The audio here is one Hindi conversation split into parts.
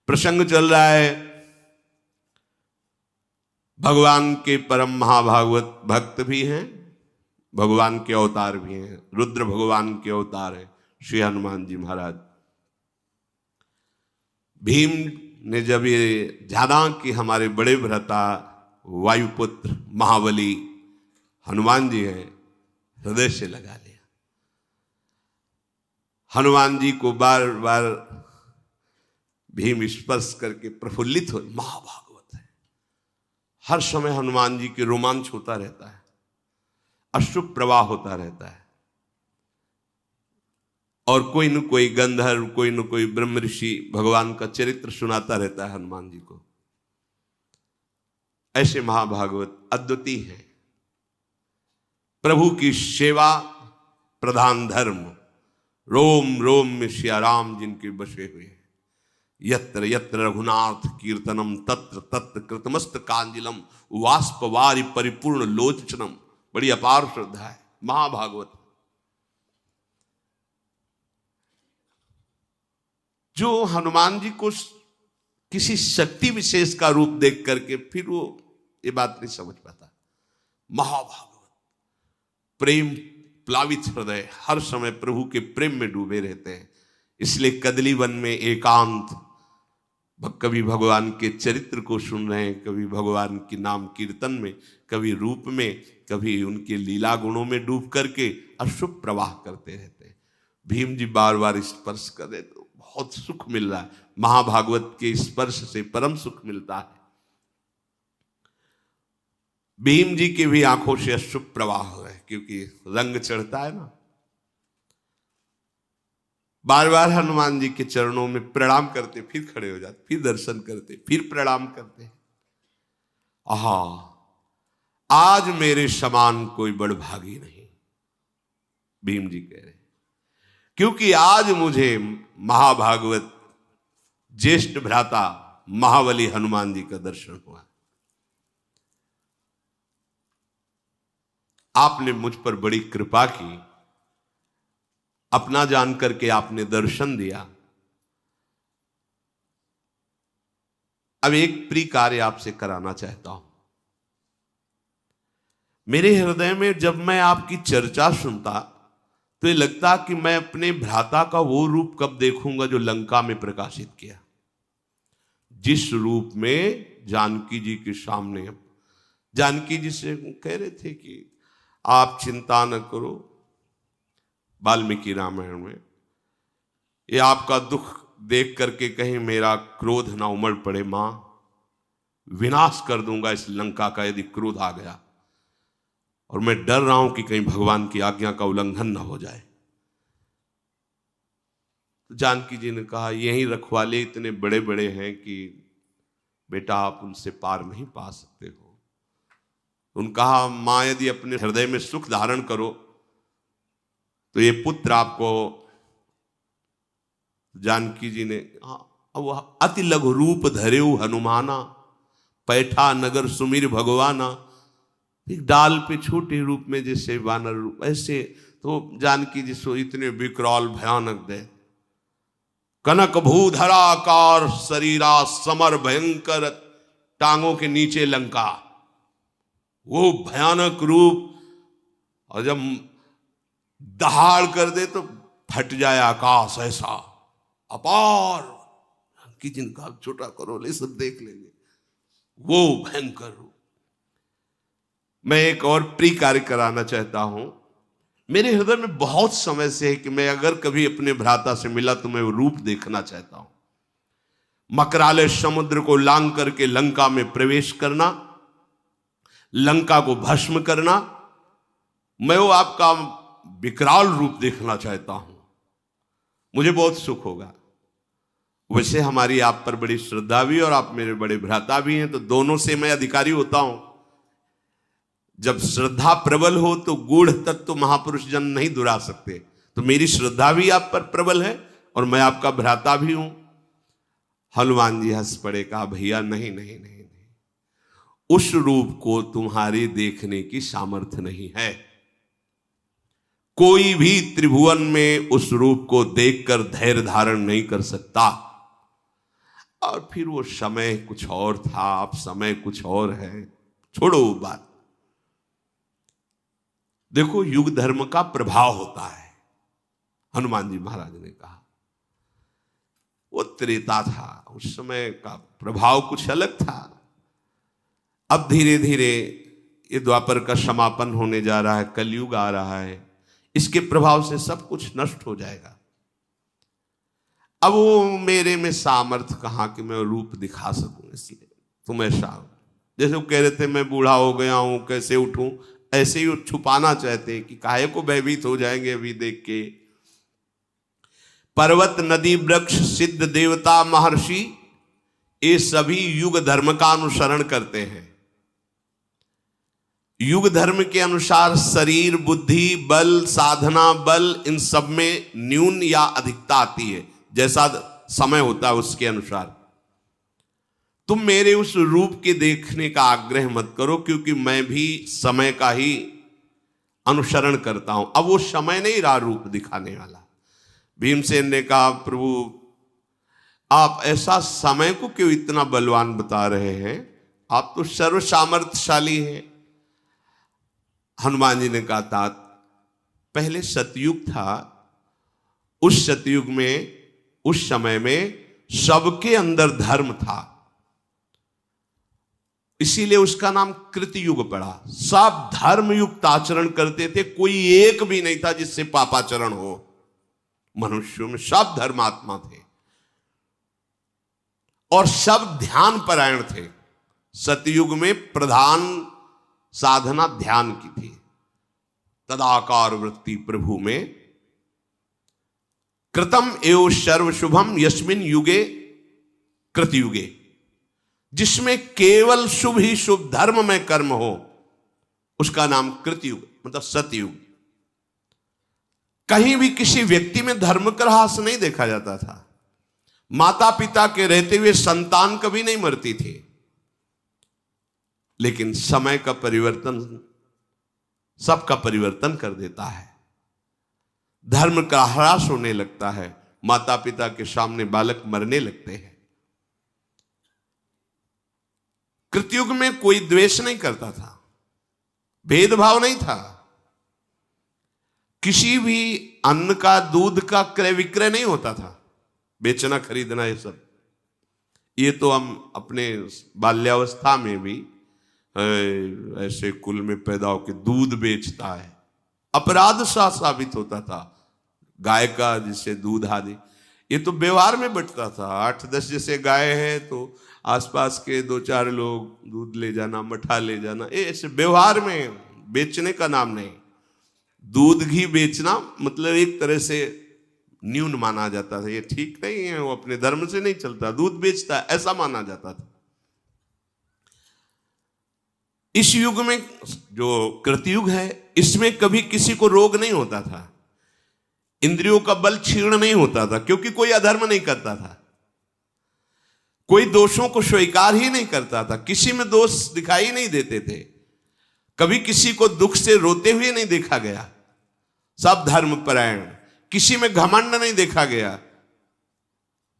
प्रसंग चल रहा है। भगवान के परम महाभागवत भक्त भी हैं, भगवान के अवतार भी हैं, रुद्र भगवान के अवतार हैं श्री हनुमान जी महाराज। भीम ने जब ये जाना कि हमारे बड़े भ्राता वायुपुत्र महाबली हनुमान जी हैं, हृदय से लगा लिया। हनुमान जी को बार बार भीम स्पर्श करके प्रफुल्लित हो, महाभागवत है। हर समय हनुमान जी के रोमांच होता रहता है, अश्रु प्रवाह होता रहता है, और कोई न कोई गंधर्व, कोई न कोई ब्रह्म ऋषि भगवान का चरित्र सुनाता रहता है हनुमान जी को। ऐसे महाभागवत अद्वितीय है। प्रभु की सेवा प्रधान धर्म, रोम रोम में सिया राम जिनके बसे हुए हैं। यत्र यत्र रघुनाथ कीर्तनम तत्र तत्र कृतमस्त कांजिलम वाष्पवारि परिपूर्ण लोचनम। बड़ी अपार श्रद्धा है महाभागवत। जो हनुमान जी को किसी शक्ति विशेष का रूप देख करके फिर वो ये बात नहीं समझ पाता। महाभागवत प्रेम प्लावित हृदय, हर समय प्रभु के प्रेम में डूबे रहते हैं। इसलिए कदली वन में एकांत, कभी भगवान के चरित्र को सुन रहे हैं, कभी भगवान की नाम कीर्तन में, कभी रूप में, कभी उनके लीला गुणों में डूब करके अश्रु प्रवाह करते रहते हैं। भीम जी बार बार स्पर्श कर रहे तो बहुत सुख मिल रहा है। महाभागवत के स्पर्श से परम सुख मिलता है। भीम जी की भी आंखों से अश्रु प्रवाह हो रहे, क्योंकि रंग चढ़ता है ना। बार बार हनुमान जी के चरणों में प्रणाम करते, फिर खड़े हो जाते, फिर दर्शन करते, फिर प्रणाम करते। आहा, आज मेरे समान कोई बड़भागी नहीं, भीम जी कह रहे, क्योंकि आज मुझे महाभागवत ज्येष्ठ भ्राता महाबली हनुमान जी का दर्शन हुआ। आपने मुझ पर बड़ी कृपा की, अपना जान करके आपने दर्शन दिया। अब एक प्रिय कार्य आपसे कराना चाहता हूं। मेरे हृदय में जब मैं आपकी चर्चा सुनता तो ये लगता कि मैं अपने भ्राता का वो रूप कब देखूंगा जो लंका में प्रकाशित किया। जिस रूप में जानकी जी के सामने, जानकी जी से कह रहे थे कि आप चिंता न करो, वाल्मीकि रामायण में, ये आपका दुख देख करके कहीं मेरा क्रोध ना उमड़ पड़े। मां, विनाश कर दूंगा इस लंका का यदि क्रोध आ गया, और मैं डर रहा हूं कि कहीं भगवान की आज्ञा का उल्लंघन ना हो जाए। तो जानकी जी ने कहा, यही रखवाले इतने बड़े बड़े हैं कि बेटा आप उनसे पार नहीं पा सकते हो। उन्होंने कहा, मां यदि अपने हृदय में सुख धारण करो तो ये पुत्र आपको। जानकी जी ने, अब अति लघु रूप धरेऊ हनुमाना, पैठा नगर सुमिर भगवाना। एक डाल पे छोटे रूप में जैसे वानर रूप, ऐसे तो जानकी जी सो इतने विकराल भयानक दे। कनक भूधराकार शरीरा समर भयंकर, टांगों के नीचे लंका, वो भयानक रूप। और जब दहाड़ कर दे तो फट जाए आकाश, ऐसा अपार। कि जिनका छोटा करो ले, सब देख लेंगे, वो भयंकर रूप। मैं एक और प्रिय कार्य कराना चाहता हूं। मेरे हृदय में बहुत समय से है कि मैं अगर कभी अपने भ्राता से मिला तो मैं वो रूप देखना चाहता हूं। मकराले समुद्र को लांग करके लंका में प्रवेश करना, लंका को भस्म करना, मैं वो आपका विकराल रूप देखना चाहता हूं। मुझे बहुत सुख होगा। वैसे हमारी आप पर बड़ी श्रद्धा भी, और आप मेरे बड़े भ्राता भी हैं, तो दोनों से मैं अधिकारी होता हूं। जब श्रद्धा प्रबल हो तो गूढ़ तत्व महापुरुष जन नहीं दुरा सकते। तो मेरी श्रद्धा भी आप पर प्रबल है और मैं आपका भ्राता भी हूं। हनुमान जी हंस पड़े, कहा, भैया नहीं नहीं नहीं नहीं, उस रूप को तुम्हारे देखने की सामर्थ्य नहीं है। कोई भी त्रिभुवन में उस रूप को देखकर धैर्य धारण नहीं कर सकता। और फिर वो समय कुछ और था, अब समय कुछ और है, छोड़ो वो बात। देखो युग धर्म का प्रभाव होता है। हनुमान जी महाराज ने कहा वो त्रेता था, उस समय का प्रभाव कुछ अलग था। अब धीरे धीरे ये द्वापर का समापन होने जा रहा है, कलयुग आ रहा है, इसके प्रभाव से सब कुछ नष्ट हो जाएगा। अब वो मेरे में सामर्थ्य कहाँ कि मैं रूप दिखा सकूं, इसलिए तुम ऐसा जैसे वो कह रहे थे मैं बूढ़ा हो गया हूं कैसे उठूं, ऐसे ही छुपाना चाहते कि काहे को भयभीत हो जाएंगे अभी देख के। पर्वत नदी वृक्ष सिद्ध देवता महर्षि ये सभी युग धर्म का अनुसरण करते हैं। युग धर्म के अनुसार शरीर बुद्धि बल साधना बल इन सब में न्यून या अधिकता आती है, जैसा समय होता है उसके अनुसार। तुम मेरे उस रूप के देखने का आग्रह मत करो, क्योंकि मैं भी समय का ही अनुसरण करता हूं। अब वो समय नहीं रहा रूप दिखाने वाला। भीमसेन ने कहा प्रभु आप ऐसा समय को क्यों इतना बलवान बता रहे हैं, आप तो सर्व सामर्थ्यशाली हैं। हनुमान जी ने कहा तात पहले सतयुग था, उस सतयुग में उस समय में सबके अंदर धर्म था, इसीलिए उसका नाम कृतयुग पड़ा। सब धर्म युक्त आचरण करते थे, कोई एक भी नहीं था जिससे पापाचरण हो। मनुष्यों में सब धर्मात्मा थे और सब ध्यान परायण थे। सतयुग में प्रधान साधना ध्यान की थी। तदाकार वृत्ति प्रभु में कृतम एव सर्व शुभम यस्मिन युगे कृतयुगे, जिसमें केवल शुभ ही शुभ धर्म में कर्म हो उसका नाम कृतयुग मतलब सतयुग। कहीं भी किसी व्यक्ति में धर्म का ह्रास नहीं देखा जाता था। माता पिता के रहते हुए संतान कभी नहीं मरती थी, लेकिन समय का परिवर्तन सबका परिवर्तन कर देता है। धर्म का ह्रास होने लगता है, माता पिता के सामने बालक मरने लगते हैं। कृतयुग में कोई द्वेष नहीं करता था, भेदभाव नहीं था, किसी भी अन्न का दूध का क्रय विक्रय नहीं होता था, बेचना खरीदना ये सब। ये तो हम अपने बाल्यावस्था में भी ऐसे कुल में पैदा होकर दूध बेचता है, अपराध सा साबित होता था। गाय का जिससे दूध आदि ये तो व्यवहार में बंटता था। 8-10 जैसे गाय है तो आसपास के 2-4 लोग दूध ले जाना मठा ले जाना, ये ऐसे व्यवहार में, बेचने का नाम नहीं। दूध घी बेचना मतलब एक तरह से न्यून माना जाता था, ये ठीक नहीं है, वो अपने धर्म से नहीं चलता, दूध बेचता है ऐसा माना जाता था। इस युग में जो कृतयुग है इसमें कभी किसी को रोग नहीं होता था, इंद्रियों का बल क्षीण नहीं होता था, क्योंकि कोई अधर्म नहीं करता था, कोई दोषों को स्वीकार ही नहीं करता था, किसी में दोष दिखाई नहीं देते थे, कभी किसी को दुख से रोते हुए नहीं देखा गया। सब धर्म परायण, किसी में घमंड नहीं देखा गया,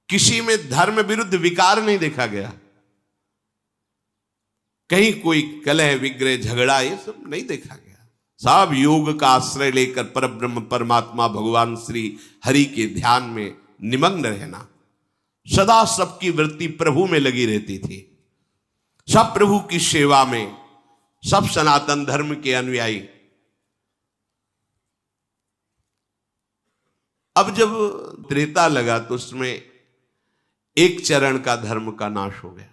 किसी में धर्म विरुद्ध विकार नहीं देखा गया, कहीं कोई कलह विग्रह झगड़ा ये सब नहीं देखा गया। सब योग का आश्रय लेकर परब्रह्म परमात्मा भगवान श्री हरि के ध्यान में निमग्न रहना, सदा सबकी वृत्ति प्रभु में लगी रहती थी, सब प्रभु की सेवा में, सब सनातन धर्म के अनुयायी। अब जब त्रेता लगा तो उसमें एक चरण का धर्म का नाश हो गया।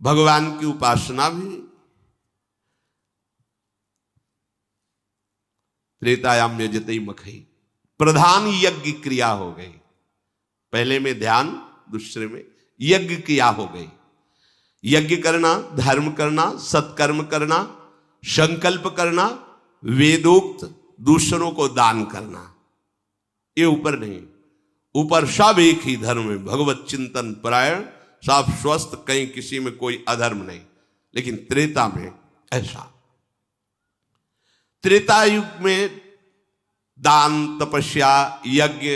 भगवान की उपासना भी त्रेतायाम यजते मखई, प्रधान यज्ञ क्रिया हो गई। पहले में ध्यान, दूसरे में यज्ञ क्रिया हो गई। यज्ञ करना, धर्म करना, सत्कर्म करना, संकल्प करना, वेदोक्त दूसरों को दान करना, ये ऊपर नहीं, ऊपर सब एक ही धर्म में भगवत चिंतन परायण, सब स्वस्थ, कहीं किसी में कोई अधर्म नहीं। लेकिन त्रेता में ऐसा, त्रेता युग में दान तपस्या यज्ञ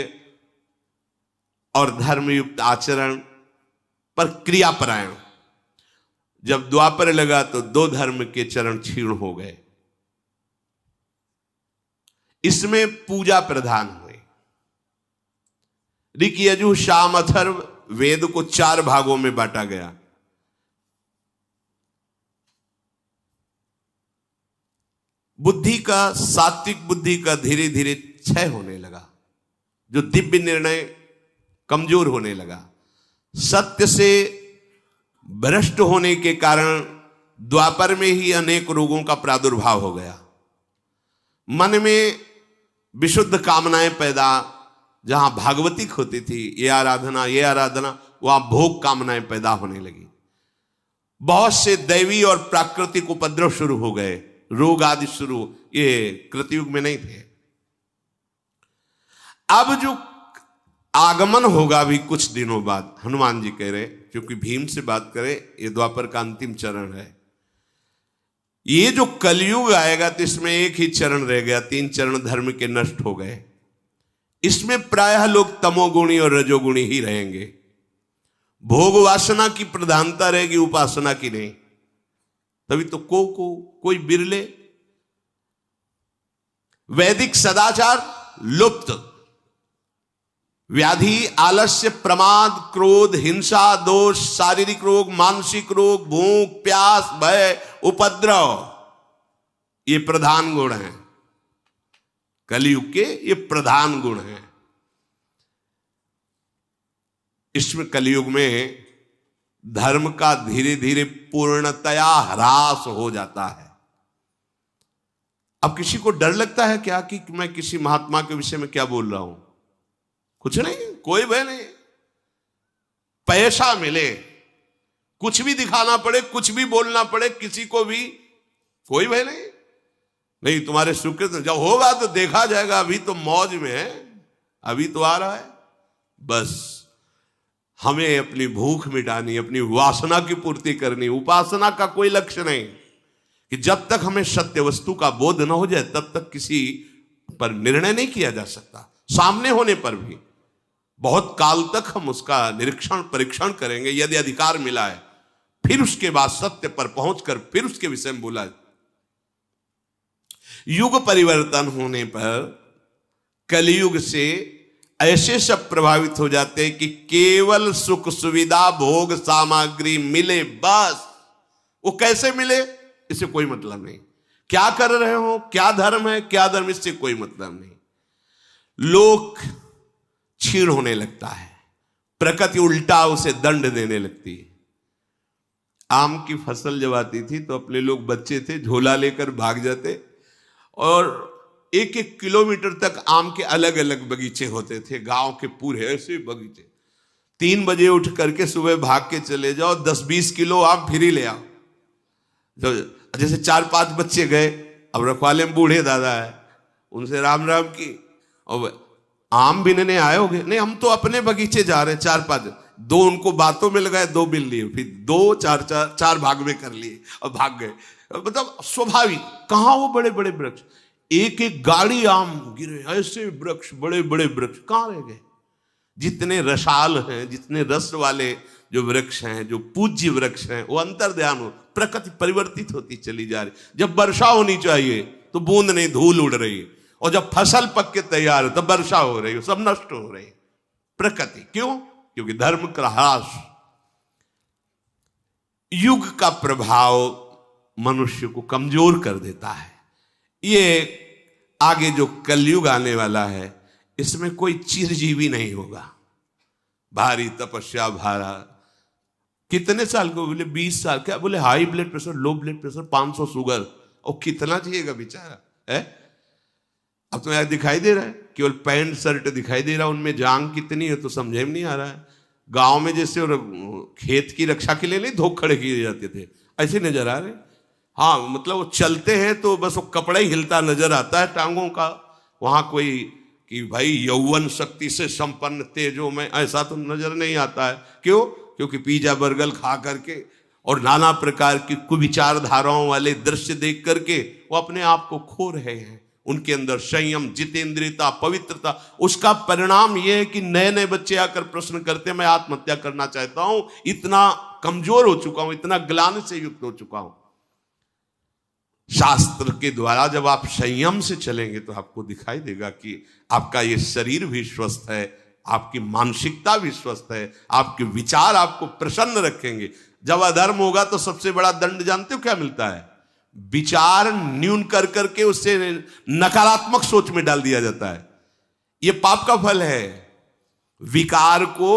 और धर्मयुक्त आचरण पर क्रियापरायण। जब द्वापर लगा तो दो धर्म के चरण क्षीण हो गए। इसमें पूजा प्रधान हुए। ऋक यजु साम अथर्व वेद को 4 भागों में बांटा गया। बुद्धि का, सात्विक बुद्धि का धीरे धीरे क्षय होने लगा, जो दिव्य निर्णय कमजोर होने लगा। सत्य से भ्रष्ट होने के कारण द्वापर में ही अनेक रोगों का प्रादुर्भाव हो गया। मन में विशुद्ध कामनाएं पैदा, जहां भागवतिक होती थी, ये आराधना, वहां भोग कामनाएं पैदा होने लगी। बहुत से दैवी और प्राकृतिक उपद्रव शुरू हो गए, रोग आदि शुरू, ये कृतयुग में नहीं थे। अब जो आगमन होगा भी कुछ दिनों बाद, हनुमान जी कह रहे, क्योंकि भीम से बात करें, ये द्वापर का अंतिम चरण है। ये जो कलयुग आएगा तो इसमें एक ही चरण रह गया, 3 चरण धर्म के नष्ट हो गए। इसमें प्रायः लोग तमोगुणी और रजोगुणी ही रहेंगे। भोग वासना की प्रधानता रहेगी, उपासना की नहीं। तभी तो कोई बिरले। वैदिक सदाचार लुप्त। व्याधि, आलस्य, प्रमाद, क्रोध, हिंसा, दोष, शारीरिक रोग, मानसिक रोग, भूख, प्यास, भय, उपद्रव, ये प्रधान गुण हैं कलियुग के। ये प्रधान गुण हैं। इसमें कलियुग में धर्म का धीरे धीरे पूर्णतया ह्रास हो जाता है। अब किसी को डर लगता है क्या कि मैं किसी महात्मा के विषय में क्या बोल रहा हूं? कुछ नहीं, कोई भय नहीं। पैसा मिले, कुछ भी दिखाना पड़े, कुछ भी बोलना पड़े, किसी को भी कोई भय नहीं। नहीं, तुम्हारे सुकृत जब होगा तो देखा जाएगा, अभी तो मौज में है, अभी तो आ रहा है। बस हमें अपनी भूख मिटानी, अपनी वासना की पूर्ति करनी। उपासना का कोई लक्ष्य नहीं कि जब तक हमें सत्य वस्तु का बोध न हो जाए तब तक किसी पर निर्णय नहीं किया जा सकता। सामने होने पर भी बहुत काल तक हम उसका निरीक्षण परीक्षण करेंगे। यदि अधिकार मिला है, फिर उसके बाद सत्य पर पहुंचकर फिर उसके विषय में बोला। युग परिवर्तन होने पर कलियुग से ऐसे सब प्रभावित हो जाते हैं कि केवल सुख सुविधा भोग सामग्री मिले, बस। वो कैसे मिले इससे कोई मतलब नहीं। क्या कर रहे हो, क्या धर्म है, क्या धर्म, इससे कोई मतलब नहीं। लोक क्षीण होने लगता है, प्रकृति उल्टा उसे दंड देने लगती है। आम की फसल जब आती थी तो अपने लोग बच्चे थे, झोला लेकर भाग जाते और 1-1 किलोमीटर तक आम के अलग अलग बगीचे होते थे, गांव के पूरे ऐसे बगीचे। 3 बजे उठ करके सुबह भाग के चले जाओ, 10-20 किलो आम फिर ही ले आओ। जैसे 4-5 बच्चे गए, अब रखवाले में बूढ़े दादा है, उनसे राम राम की, और आम बिनने आए होगे? नहीं, हम तो अपने बगीचे जा रहे हैं। 4-5, 2 उनको बातों में लगाए, 2 बिन लिए, फिर 2-4 भाग में कर लिए और भाग गए। मतलब स्वाभाविक। कहां वो बड़े बड़े वृक्ष, 1-1 गाड़ी आम गिरे, ऐसे वृक्ष, बड़े बड़े वृक्ष कहां रह गए? जितने रसाल हैं, जितने रस वाले जो वृक्ष हैं, जो पूज्य वृक्ष हैं, वो अंतर्ध्यान हो, प्रकृति परिवर्तित होती चली जा रही। जब वर्षा होनी चाहिए तो बूंद नहीं, धूल उड़ रही है, और जब फसल पक के तैयार हो तब वर्षा हो रही है, सब नष्ट हो रही है प्रकृति। क्यों? क्योंकि धर्म का ह्रास। युग का प्रभाव मनुष्य को कमजोर कर देता है। ये आगे जो कलयुग आने वाला है, इसमें कोई चिरजीवी नहीं होगा। भारी तपस्या भारा। कितने साल को बोले? 20 साल। क्या बोले? High blood pressure, low blood pressure, 500 sugar, और कितना चाहिएगा बेचारा है? अब तो यार दिखाई दे रहा है, केवल पैंट शर्ट दिखाई दे रहा है, उनमें जांग कितनी है तो समझे में नहीं आ रहा है। गांव में जैसे और खेत की रक्षा के लिए नहीं धोख खड़े किए जाते थे, ऐसे नजर आ रहे। हाँ, मतलब वो चलते हैं तो बस वो कपड़ा ही हिलता नजर आता है टांगों का। वहां कोई कि भाई यौवन शक्ति से संपन्न तेजो में, ऐसा तो नजर नहीं आता है। क्यों? क्योंकि पिज्जा बर्गर खा करके और नाना प्रकार की कुविचार धाराओं वाले दृश्य देख करके वो अपने आप को खो रहे हैं। उनके अंदर संयम, जितेंद्रियता, पवित्रता। उसका परिणाम यह है कि नए नए बच्चे आकर प्रश्न करते हैं, मैं आत्महत्या करना चाहता हूं, इतना कमजोर हो चुका हूं, इतना ग्लानि से युक्त हो चुका हूं। शास्त्र के द्वारा जब आप संयम से चलेंगे तो आपको दिखाई देगा कि आपका ये शरीर भी स्वस्थ है, आपकी मानसिकता भी स्वस्थ है, आपके विचार आपको प्रसन्न रखेंगे। जब अधर्म होगा तो सबसे बड़ा दंड जानते हो क्या मिलता है? विचार न्यून कर करके उससे नकारात्मक सोच में डाल दिया जाता है। यह पाप का फल है। विकार को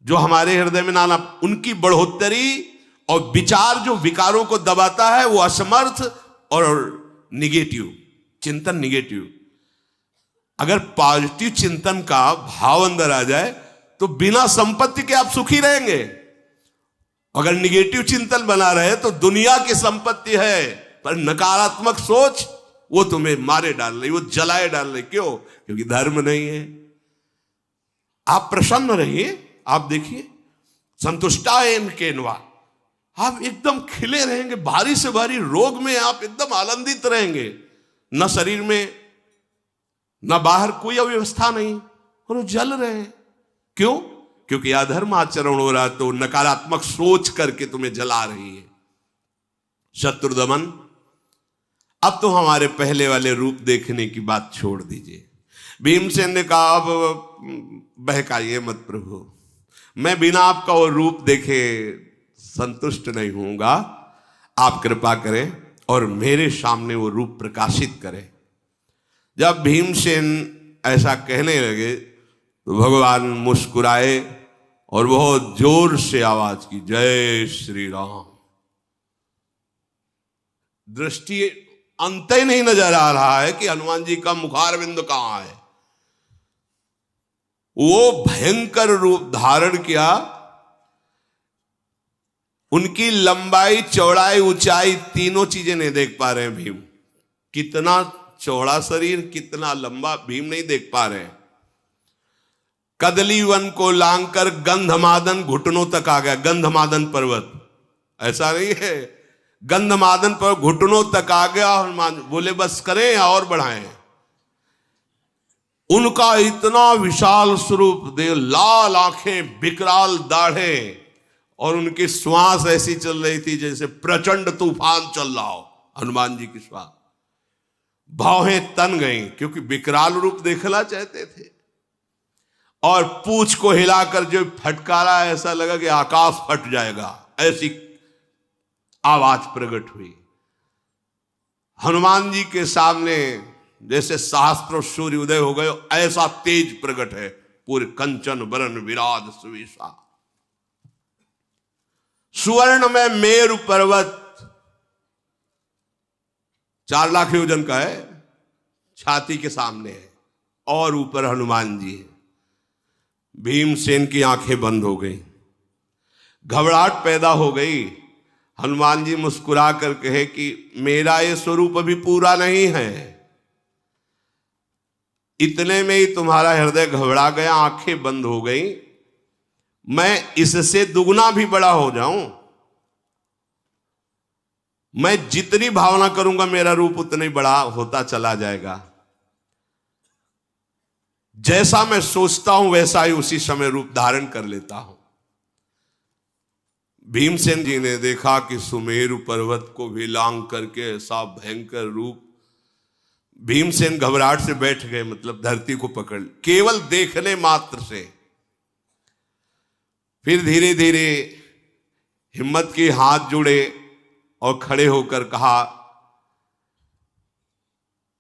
जो हमारे हृदय में नाना, उनकी बढ़ोतरी, और विचार जो विकारों को दबाता है वो असमर्थ और निगेटिव चिंतन, निगेटिव। अगर पॉजिटिव चिंतन का भाव अंदर आ जाए तो बिना संपत्ति के आप सुखी रहेंगे। अगर निगेटिव चिंतन बना रहे तो दुनिया की संपत्ति है, पर नकारात्मक सोच वो तुम्हें मारे डाल रही, वो जलाए डाल रही। क्यों? क्योंकि धर्म नहीं है। आप प्रसन्न रहिए, आप देखिए, संतुष्टायन केनवा, आप एकदम खिले रहेंगे। भारी से भारी रोग में आप एकदम आनंदित रहेंगे। न शरीर में न बाहर कोई अव्यवस्था नहीं, और वो जल रहे हैं। क्यों? क्योंकि अधर्म आचरण हो रहा है तो नकारात्मक सोच करके तुम्हें जला रही है। शत्रुदमन, अब तो हमारे पहले वाले रूप देखने की बात छोड़ दीजिए। भीमसेन ने कहा, अब बहकाइए मत प्रभु, मैं बिना आपका वो रूप देखे संतुष्ट नहीं होऊंगा। आप कृपा करें और मेरे सामने वो रूप प्रकाशित करें। जब भीमसेन ऐसा कहने लगे तो भगवान मुस्कुराए और बहुत जोर से आवाज की, जय श्री राम। दृष्टि अंत ही नहीं नजर आ रहा है कि हनुमान जी का मुखारविंद कहां है। वो भयंकर रूप धारण किया। उनकी लंबाई, चौड़ाई, ऊंचाई, तीनों चीजें नहीं देख पा रहे हैं भीम। कितना चौड़ा शरीर, कितना लंबा, भीम नहीं देख पा रहे हैं। कदली वन को लांघकर गंधमादन घुटनों तक आ गया। गंधमादन पर्वत, ऐसा नहीं है, गंधमादन पर घुटनों तक आ गया। हनुमान बोले बस करें या और बढ़ाएं। उनका इतना विशाल स्वरूप दे, लाल आंखें, विकराल दाढ़े, और उनकी श्वास ऐसी चल रही थी जैसे प्रचंड तूफान चल रहा हो। हनुमान जी की श्वास, भौहें तन गई क्योंकि विकराल रूप देखना चाहते थे। और पूंछ को हिलाकर जो फटकारा, ऐसा लगा कि आकाश फट जाएगा, ऐसी आवाज प्रकट हुई। हनुमान जी के सामने जैसे सहस्त्र सूर्य उदय हो गए, ऐसा तेज प्रकट है। पूरे कंचन बरन विराज सुविशा, सुवर्ण में मेरु पर्वत 4 लाख योजन का है, छाती के सामने है, और ऊपर हनुमान जी है। भीमसेन की आंखें बंद हो गई, घबराहट पैदा हो गई। हनुमान जी मुस्कुरा कर कहे कि मेरा ये स्वरूप अभी पूरा नहीं है। इतने में ही तुम्हारा हृदय घबरा गया, आंखें बंद हो गई। मैं इससे दुगना भी बड़ा हो जाऊं, मैं जितनी भावना करूंगा मेरा रूप उतना ही बड़ा होता चला जाएगा। जैसा मैं सोचता हूं वैसा ही उसी समय रूप धारण कर लेता हूं। भीमसेन जी ने देखा कि सुमेरु पर्वत को भी लांघ करके ऐसा भयंकर रूप। भीमसेन घबराहट से बैठ गए, मतलब धरती को पकड़, केवल देखने मात्र से। फिर धीरे धीरे हिम्मत की, हाथ जुड़े और खड़े होकर कहा,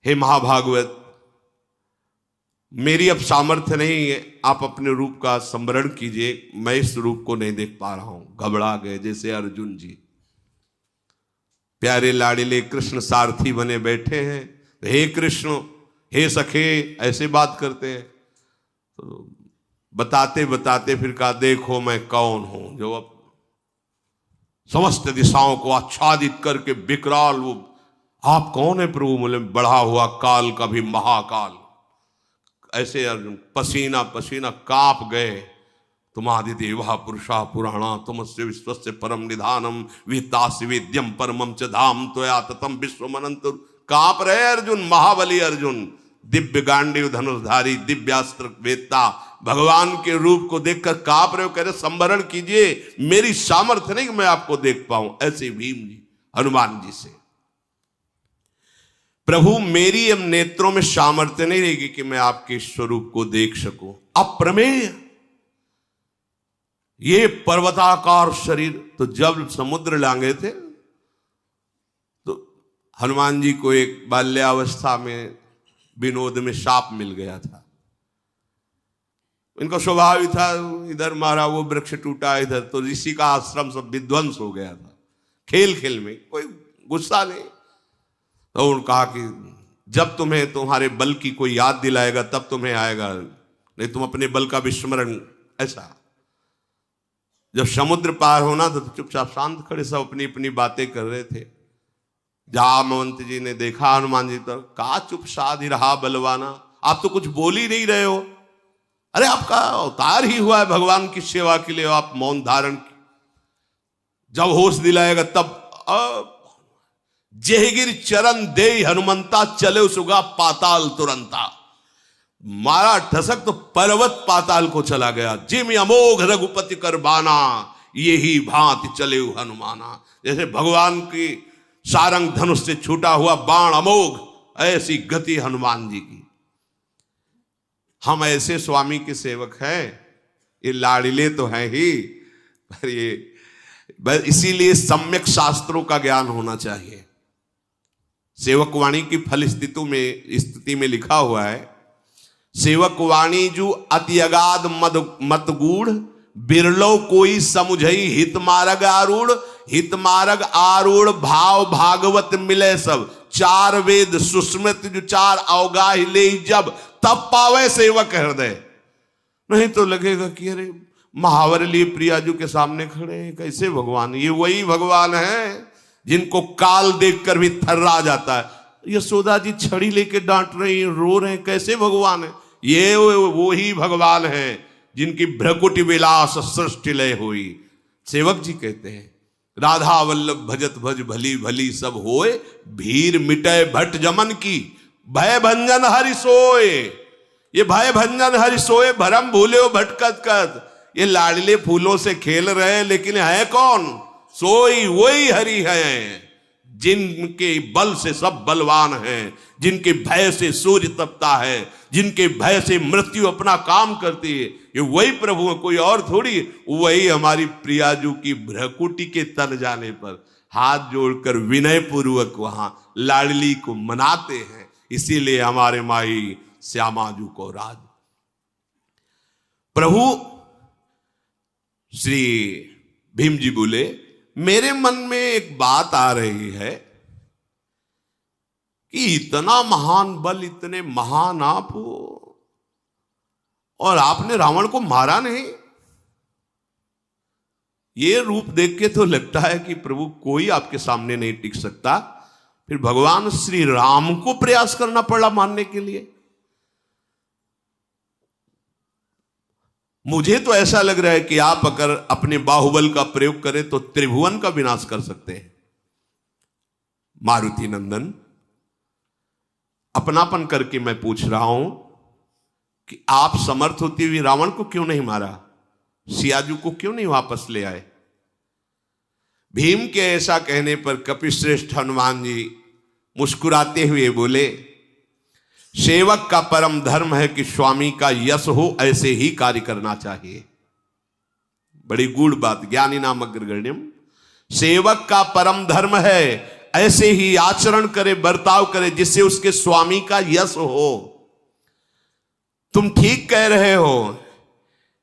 हे महाभागवत, मेरी अब सामर्थ्य नहीं है, आप अपने रूप का स्मरण कीजिए, मैं इस रूप को नहीं देख पा रहा हूं। घबरा गए जैसे अर्जुन जी, प्यारे लाडले कृष्ण सारथी बने बैठे हैं, हे कृष्ण, हे सखे, ऐसे बात करते हैं। तो बताते बताते फिर कहा, देखो मैं कौन हूं जो अब समस्त दिशाओं को आच्छादित करके विकराल वो। आप कौन है प्रभु? बोले, बढ़ा हुआ काल का भी महाकाल। ऐसे अर्जुन पसीना पसीना कांप गए। तुम आदिदेवा पुरुषा पुराणा, तुमस्य विश्वस्य परम निधानम, वितासि वेद्यम परमम च धाम त्वया ततम विश्वमनंत। कांप रहे अर्जुन, महाबली अर्जुन, दिव्य गांडीव धनुषधारी, दिव्यास्त्र वेत्ता, भगवान के रूप को देखकर कांप रहे हो, कह रहे संवरण कीजिए, मेरी सामर्थ्य नहीं कि मैं आपको देख पाऊं। ऐसे भीम जी हनुमान जी से, प्रभु मेरी अब नेत्रों में सामर्थ्य नहीं रहेगी कि मैं आपके स्वरूप को देख सकूं, अप्रमेय ये पर्वताकार शरीर। तो जब समुद्र लांगे थे तो हनुमान जी को एक बाल्यावस्था में विनोद में सांप मिल गया था। इनका स्वभाव ही था, इधर मारा वो वृक्ष टूटा, इधर तो ऋषि का आश्रम सब विध्वंस हो गया था खेल खेल में, कोई गुस्सा नहीं। तो उन्होंने कहा कि जब तुम्हें तुम्हारे बल की कोई याद दिलाएगा तब तुम्हें आएगा, नहीं तुम अपने बल का विस्मरण। ऐसा जब समुद्र पार होना था तो चुपचाप शांत खड़े सब अपनी अपनी बातें कर रहे थे। जामवंत जी ने देखा हनुमान जी तो, का चुप साध रहा बलवाना, आप तो कुछ बोल ही नहीं रहे हो। अरे आपका अवतार ही हुआ है भगवान की सेवा के लिए, आप मौन धारण की, जब होश दिलाएगा तब। जेहगिर चरण दे हनुमंता, चले सुगा पाताल तुरंता। मारा ठसक तो पर्वत पाताल को चला गया। जिम अमोघ रघुपति कर बाना, यही भांति चले हनुमाना। जैसे भगवान की सारंग धनुष से छूटा हुआ बाण अमोघ, ऐसी गति हनुमान जी की। हम ऐसे स्वामी के सेवक हैं, ये लाड़िले तो हैं ही, पर ये इसीलिए सम्यक शास्त्रों का ज्ञान होना चाहिए। सेवक वाणी की फल स्थिति में लिखा हुआ है, सेवक वाणी जू अति अगाध मत गूढ़, बिरलो कोई समुझई हित मार्ग आरूढ़। हित मार्ग आरूढ़ भाव भागवत मिले सब, चार वेद सुस्मृत जो चार अवगाह ले जब, तब पावे सेवक हृदय। नहीं तो लगेगा कि अरे महावर लिए प्रियाजू के सामने खड़े हैं, कैसे भगवान। ये वही भगवान है जिनको काल देखकर भी थर्रा जाता है। यशोदा जी छड़ी लेके डांट रही हैं, रो रहे हैं, कैसे भगवान है। ये वो ही भगवान है जिनकी भ्रकुटि विलास सृष्टि लय हुई। सेवक जी कहते हैं, राधा वल्लभ भजत भज भली भली सब होए, भीर मिटय भट जमन की, भय भंजन हरि सोए। ये भय भंजन हरि सोए, भरम भूले हो भटकत कत। ये लाडले फूलों से खेल रहे हैं, लेकिन है कौन? सोई वही हरि है, जिनके बल से सब बलवान हैं, जिनके भय से सूर्य तपता है, जिनके भय से मृत्यु अपना काम करती है। ये वही प्रभु है, कोई और थोड़ी। वही हमारी प्रियाजू की भ्रकुटी के तन जाने पर हाथ जोड़कर विनय पूर्वक वहां लाडली को मनाते हैं। इसीलिए हमारे माई श्यामाजू को राज। प्रभु श्री भीम जी बोले, मेरे मन में एक बात आ रही है कि इतना महान बल, इतने महान आप हो, और आपने रावण को मारा नहीं। ये रूप देख के तो लगता है कि प्रभु कोई आपके सामने नहीं टिक सकता। फिर भगवान श्री राम को प्रयास करना पड़ा मारने के लिए। मुझे तो ऐसा लग रहा है कि आप अगर अपने बाहुबल का प्रयोग करें तो त्रिभुवन का विनाश कर सकते हैं। मारुति नंदन, अपनापन करके मैं पूछ रहा हूं कि आप समर्थ होती हुई रावण को क्यों नहीं मारा? सियाजू को क्यों नहीं वापस ले आए? भीम के ऐसा कहने पर कपिश्रेष्ठ हनुमान जी मुस्कुराते हुए बोले, सेवक का परम धर्म है कि स्वामी का यश हो, ऐसे ही कार्य करना चाहिए। बड़ी गूढ़ बात, ज्ञानी नाम अग्रगण्यम। सेवक का परम धर्म है ऐसे ही आचरण करे, बर्ताव करे, जिससे उसके स्वामी का यश हो। तुम ठीक कह रहे हो,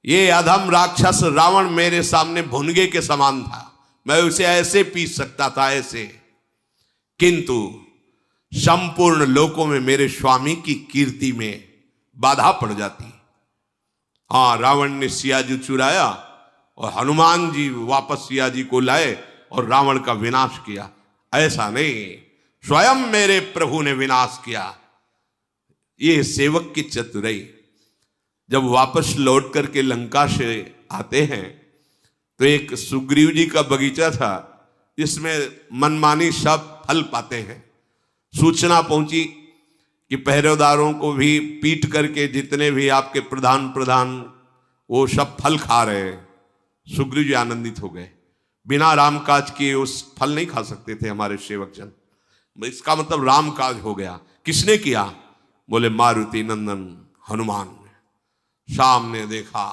ये अधम राक्षस रावण मेरे सामने भुनगे के समान था, मैं उसे ऐसे पीस सकता था, ऐसे। किंतु संपूर्ण लोकों में मेरे स्वामी की कीर्ति में बाधा पड़ जाती। हाँ, रावण ने सियाजी चुराया और हनुमान जी वापस सियाजी को लाए और रावण का विनाश किया। ऐसा नहीं, स्वयं मेरे प्रभु ने विनाश किया। ये सेवक की चतुराई। जब वापस लौट करके लंका से आते हैं तो एक सुग्रीव जी का बगीचा था जिसमें मनमानी सब फल पाते हैं। सूचना पहुंची कि पहरेदारों को भी पीट करके जितने भी आपके प्रधान वो सब फल खा रहे हैं। सुग्रीव जी आनंदित हो गए। बिना राम काज किए उस फल नहीं खा सकते थे हमारे सेवक जन। इसका मतलब राम काज हो गया। किसने किया? बोले मारुति नंदन हनुमान ने। सामने देखा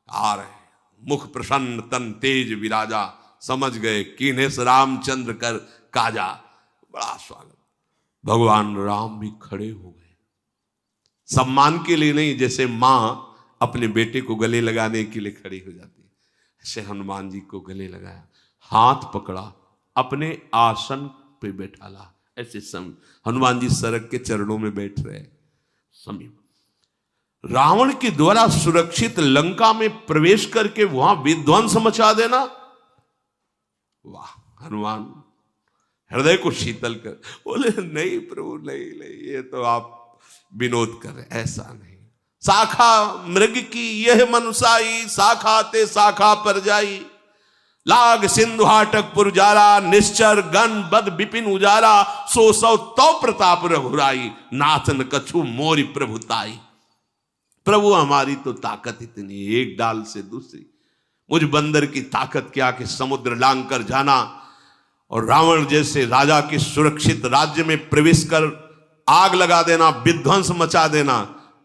आ रहे, मुख प्रसन्न तन तेज विराजा, समझ गए कीनेस रामचंद्र कर काजा। बड़ा स्वागत। भगवान राम भी खड़े हो गए, सम्मान के लिए नहीं, जैसे मां अपने बेटे को गले लगाने के लिए खड़ी हो जाती है, ऐसे हनुमान जी को गले लगाया, हाथ पकड़ा, अपने आसन पे बैठाला। ऐसे हनुमान जी सरक के चरणों में बैठ रहे। समीप रावण के द्वारा सुरक्षित लंका में प्रवेश करके वहां विध्वंस मचा देना, वाह! हनुमान हृदय को शीतल कर बोले, नहीं प्रभु, नहीं नहीं, ये तो आप विनोद कर रहे, ऐसा नहीं। शाखा मृग की यह मनुसाई, शाखा ते शाखा पर जाई, लाग सिंधु हाटक पुरजारा, निश्चर गण बद विपिन उजारा, सो सौ तो प्रताप रघुराई, नाथन कछु मोरी प्रभुताई। प्रभु हमारी तो ताकत इतनी, एक डाल से दूसरी। मुझ बंदर की ताकत क्या कि समुद्र लांग कर जाना और रावण जैसे राजा के सुरक्षित राज्य में प्रवेश कर आग लगा देना, विध्वंस मचा देना।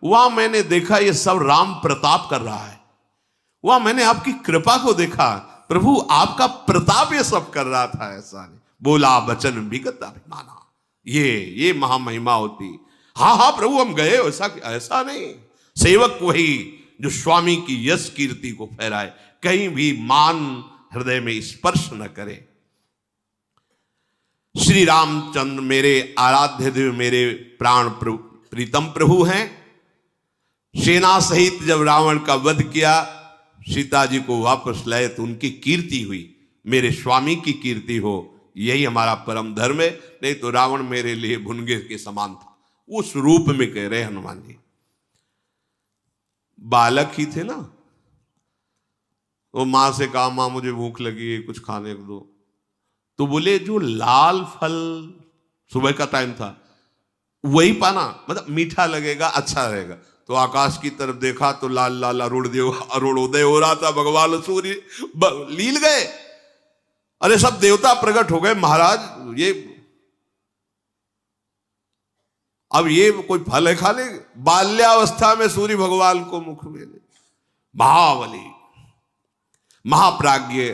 वहां मैंने देखा ये सब राम प्रताप कर रहा है। वहां मैंने आपकी कृपा को देखा, प्रभु आपका प्रताप ये सब कर रहा था। ऐसा नहीं बोला वचन विगत अभिमाना, ये महामहिमा होती। हाँ हाँ प्रभु हम गए, ऐसा नहीं। सेवक वही जो स्वामी की यश कीर्ति को फहराए, कहीं भी मान हृदय में स्पर्श न करे। श्री रामचंद्र मेरे आराध्य देव, मेरे प्राण प्रीतम प्रभु हैं। सेना सहित जब रावण का वध किया, सीता जी को वापस लाए तो उनकी कीर्ति हुई, मेरे स्वामी की कीर्ति हो, यही हमारा परम धर्म है। नहीं तो रावण मेरे लिए भुनगे के समान था। उस रूप में कह रहे हनुमान जी। बालक ही थे ना, वो मां से कहा मां मुझे भूख लगी है, कुछ खाने को दो। तो बोले जो लाल फल, सुबह का टाइम था, वही पाना, मतलब मीठा लगेगा, अच्छा रहेगा। तो आकाश की तरफ देखा तो लाल लाल अरुणोदय हो रहा था, भगवान सूर्य लील गए। अरे सब देवता प्रकट हो गए महाराज, अब ये कोई फल है खा ले? बाल्यावस्था में सूर्य भगवान को मुख में ले। महाबली महाप्राज्ञ,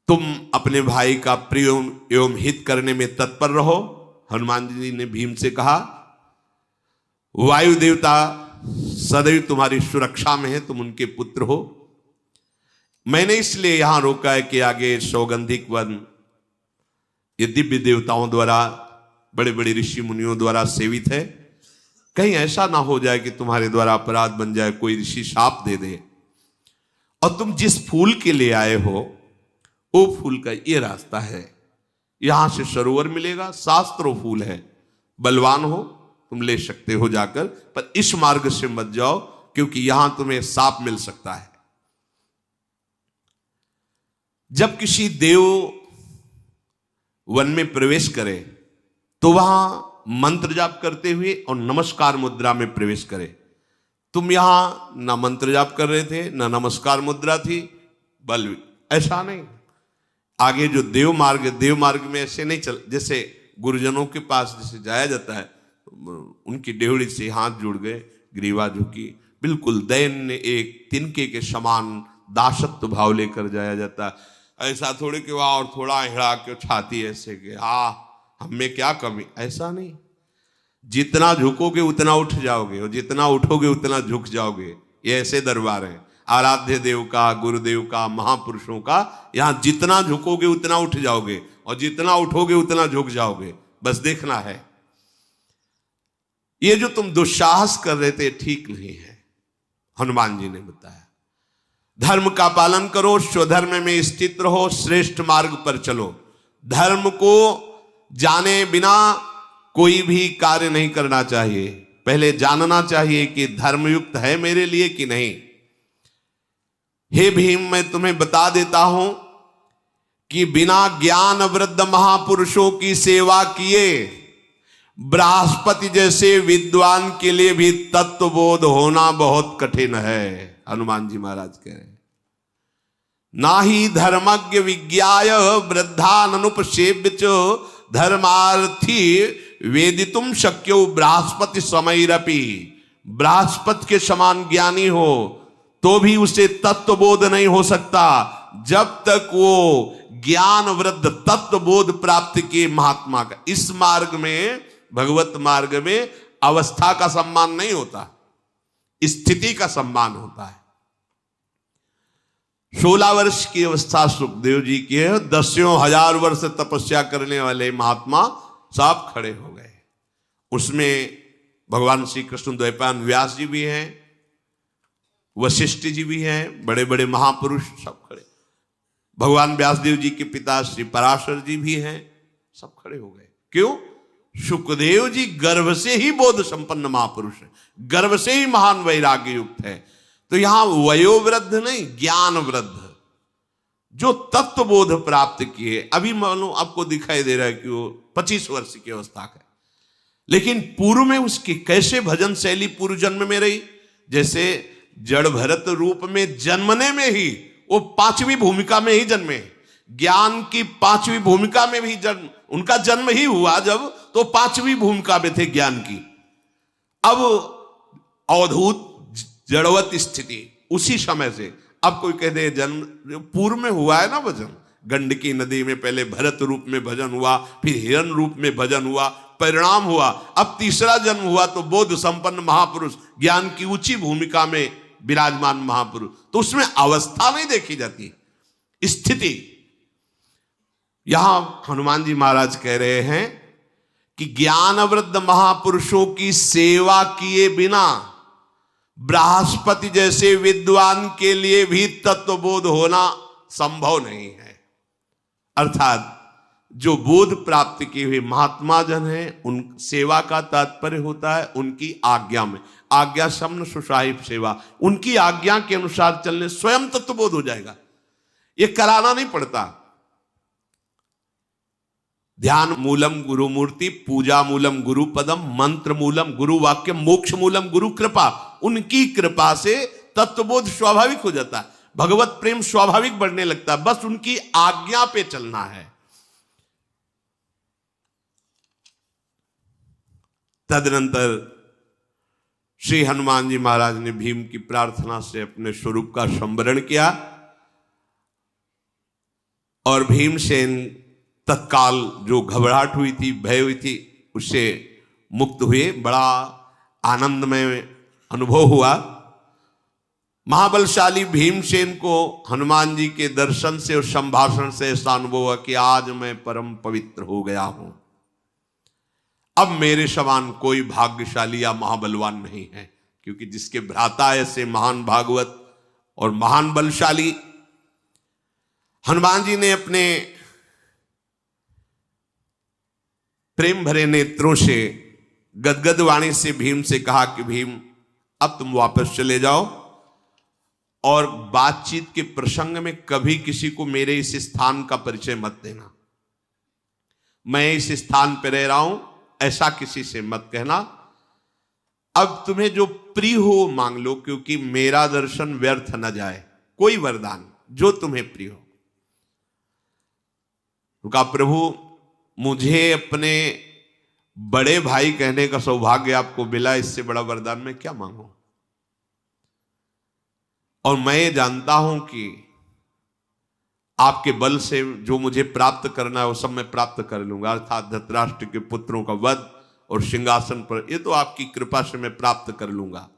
तुम अपने भाई का प्रिय एवं हित करने में तत्पर रहो। हनुमान जी ने भीम से कहा, वायु देवता सदैव तुम्हारी सुरक्षा में है, तुम उनके पुत्र हो। मैंने इसलिए यहां रोका है कि आगे सौगंधिक वन ये दिव्य देवताओं द्वारा, बड़े बड़े ऋषि मुनियों द्वारा सेवित है। कहीं ऐसा ना हो जाए कि तुम्हारे द्वारा अपराध बन जाए, कोई ऋषि शाप दे दे। और तुम जिस फूल के लिए आए हो, वो फूल का ये रास्ता है, यहां से सरोवर मिलेगा, शास्त्रों फूल है, बलवान हो तुम ले सकते हो जाकर, पर इस मार्ग से मत जाओ क्योंकि यहां तुम्हें सांप मिल सकता है। जब किसी देव वन में प्रवेश करे तो वहां मंत्र जाप करते हुए और नमस्कार मुद्रा में प्रवेश करे। तुम यहां ना मंत्र जाप कर रहे थे, ना नमस्कार मुद्रा थी, बल ऐसा नहीं। आगे जो देव मार्ग में ऐसे नहीं चल, जैसे गुरुजनों के पास जैसे जाया जाता है, उनकी डेहड़ी से हाथ जुड़ गए, ग्रीवा झुकी, बिल्कुल दैन्य एक तिनके के समान दासत्व भाव लेकर जाया जाता है। ऐसा थोड़े कि वहां और थोड़ा हिड़ा के छाती ऐसे के, हाँ हमें क्या कमी, ऐसा नहीं। जितना झुकोगे उतना उठ जाओगे, और जितना उठोगे उतना झुक जाओगे। ये ऐसे दरबार है आराध्य देव का, गुरुदेव का, महापुरुषों का। यहां जितना झुकोगे उतना उठ जाओगे, और जितना उठोगे उतना झुक जाओगे। बस देखना है। ये जो तुम दुस्साहस कर रहे थे ठीक नहीं है, हनुमान जी ने बताया। धर्म का पालन करो, स्वधर्म में स्थित रहो, श्रेष्ठ मार्ग पर चलो। धर्म को जाने बिना कोई भी कार्य नहीं करना चाहिए। पहले जानना चाहिए कि धर्मयुक्त है मेरे लिए कि नहीं। हे भीम, मैं तुम्हें बता देता हूं कि बिना ज्ञान वृद्ध महापुरुषों की सेवा किए बृहस्पति जैसे विद्वान के लिए भी तत्वबोध होना बहुत कठिन है। हनुमान जी महाराज कह रहे हैं, ना ही धर्मज्ञ विज्ञाय वृद्धानुपसेव्य च धर्मार्थी वेदितुम शक्यो बृहस्पति समैरपि। बृहस्पति के समान ज्ञानी हो तो भी उसे तत्वबोध नहीं हो सकता जब तक वो ज्ञान वृद्ध तत्वबोध प्राप्त किए महात्मा का। इस मार्ग में, भगवत मार्ग में अवस्था का सम्मान नहीं होता, स्थिति का सम्मान होता है। 16 वर्ष की अवस्था सुखदेव जी की है, 10,000 वर्ष तपस्या करने वाले महात्मा सब खड़े हो गए। उसमें भगवान श्री कृष्ण द्वैपायन व्यास जी भी हैं, वशिष्ठ जी भी हैं, बड़े बड़े महापुरुष सब खड़े। भगवान व्यासदेव जी के पिता श्री पराशर जी भी हैं, सब खड़े हो गए। क्यों? सुखदेव जी गर्भ से ही बोध संपन्न महापुरुष है, गर्भ से ही महान वैराग्य युक्त है। तो यहां वयोवृद्ध नहीं, ज्ञान वृद्ध, जो तत्वबोध प्राप्त किए। अभी मानो आपको दिखाई दे रहा है कि वो 25 वर्ष की अवस्था का है, लेकिन पूर्व में उसकी कैसे भजन शैली पूर्व जन्म में रही। जैसे जड़ भरत रूप में जन्मने में ही वो 5वीं भूमिका में ही जन्मे, ज्ञान की 5वीं भूमिका में भी जन्म, उनका जन्म ही हुआ जब, तो 5वीं भूमिका में थे ज्ञान की। अब अवधूत जड़वत स्थिति उसी समय से। अब कोई कह दे जन्म पूर्व में हुआ है ना भजन, गंडकी नदी में पहले भरत रूप में भजन हुआ, फिर हिरण रूप में भजन हुआ, परिणाम हुआ, अब तीसरा जन्म हुआ तो बोध संपन्न महापुरुष, ज्ञान की ऊंची भूमिका में विराजमान महापुरुष। तो उसमें अवस्था नहीं देखी जाती, स्थिति। यहां हनुमान जी महाराज कह रहे हैं कि ज्ञानवृद्ध महापुरुषों की सेवा किए बिना बृहस्पति जैसे विद्वान के लिए भी तत्वबोध होना संभव नहीं है। अर्थात जो बोध प्राप्त किए हुए महात्मा जन हैं, उन सेवा का तात्पर्य होता है उनकी आज्ञा में। आज्ञा शमन सुसाहिब सेवा, उनकी आज्ञा के अनुसार चलने स्वयं तत्वबोध हो जाएगा, ये कराना नहीं पड़ता। ध्यान मूलम गुरु मूर्ति, पूजा मूलम गुरु पदम, मंत्र मूलम गुरु वाक्य, मोक्ष मूलम गुरु कृपा। उनकी कृपा से तत्वबोध स्वाभाविक हो जाता है, भगवत प्रेम स्वाभाविक बढ़ने लगता है, बस उनकी आज्ञा पे चलना है। तदनंतर श्री हनुमान जी महाराज ने भीम की प्रार्थना से अपने स्वरूप का संवरण किया और भीमसेन तत्काल जो घबराहट हुई थी, भय हुई थी, उससे मुक्त हुए। बड़ा आनंदमय अनुभव हुआ। महाबलशाली भीमसेन को हनुमान जी के दर्शन से और संभाषण से ऐसा अनुभव हुआ कि आज मैं परम पवित्र हो गया हूं, अब मेरे समान कोई भाग्यशाली या महाबलवान नहीं है। क्योंकि जिसके भ्राता ऐसे महान भागवत और महान बलशाली, हनुमान जी ने अपने प्रेम भरे नेत्रों से गदगद वाणी से भीम से कहा कि भीम अब तुम वापस चले जाओ और बातचीत के प्रसंग में कभी किसी को मेरे इस स्थान का परिचय मत देना। मैं इस स्थान पर रह रहा हूं ऐसा किसी से मत कहना। अब तुम्हें जो प्रिय हो मांग लो, क्योंकि मेरा दर्शन व्यर्थ न जाए। कोई वरदान जो तुम्हें प्रिय हो। तो कहा प्रभु मुझे अपने बड़े भाई कहने का सौभाग्य आपको मिला, इससे बड़ा वरदान मैं क्या मांगू। और मैं जानता हूं कि आपके बल से जो मुझे प्राप्त करना है वो सब मैं प्राप्त कर लूंगा, अर्थात धृतराष्ट्र के पुत्रों का वध और सिंहासन पर, ये तो आपकी कृपा से मैं प्राप्त कर लूंगा।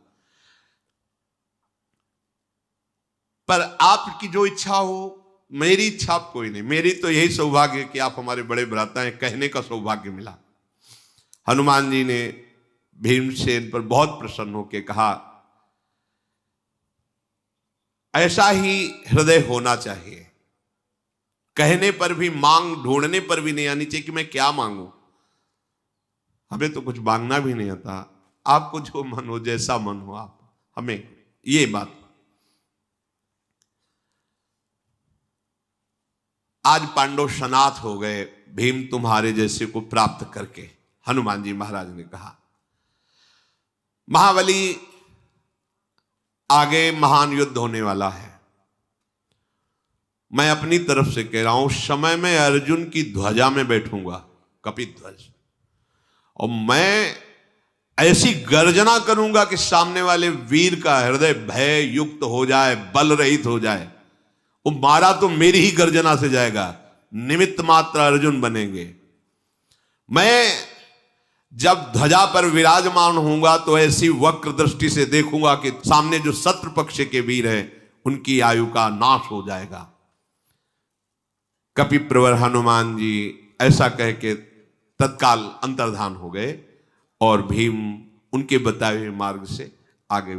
पर आपकी जो इच्छा हो, मेरी इच्छा कोई नहीं। मेरी तो यही सौभाग्य है कि आप हमारे बड़े भ्राता हैं, कहने का सौभाग्य मिला। हनुमान जी ने भीमसेन पर बहुत प्रसन्न होकर कहा ऐसा ही हृदय होना चाहिए। कहने पर भी, मांग ढूंढने पर भी नहीं आनी चाहिए कि मैं क्या मांगू। हमें तो कुछ मांगना भी नहीं आता, आपको जो मन हो, जैसा मन हो आप हमें, ये बात। आज पांडव सनाथ हो गए भीम तुम्हारे जैसे को प्राप्त करके। हनुमान जी महाराज ने कहा, महाबली आगे महान युद्ध होने वाला है। मैं अपनी तरफ से कह रहा हूं, समय में अर्जुन की ध्वजा में बैठूंगा, कपिध्वज, और मैं ऐसी गर्जना करूंगा कि सामने वाले वीर का हृदय भय युक्त हो जाए, बल रहित हो जाए। वो मारा तो मेरी ही गर्जना से जाएगा, निमित्त मात्र अर्जुन बनेंगे। मैं जब ध्वजा पर विराजमान होऊंगा तो ऐसी वक्र दृष्टि से देखूंगा कि सामने जो शत्रु पक्ष के वीर हैं उनकी आयु का नाश हो जाएगा। कपिप्रवर हनुमान जी ऐसा कह के तत्काल अंतर्धान हो गए और भीम उनके बताए हुए मार्ग से आगे बढ़े।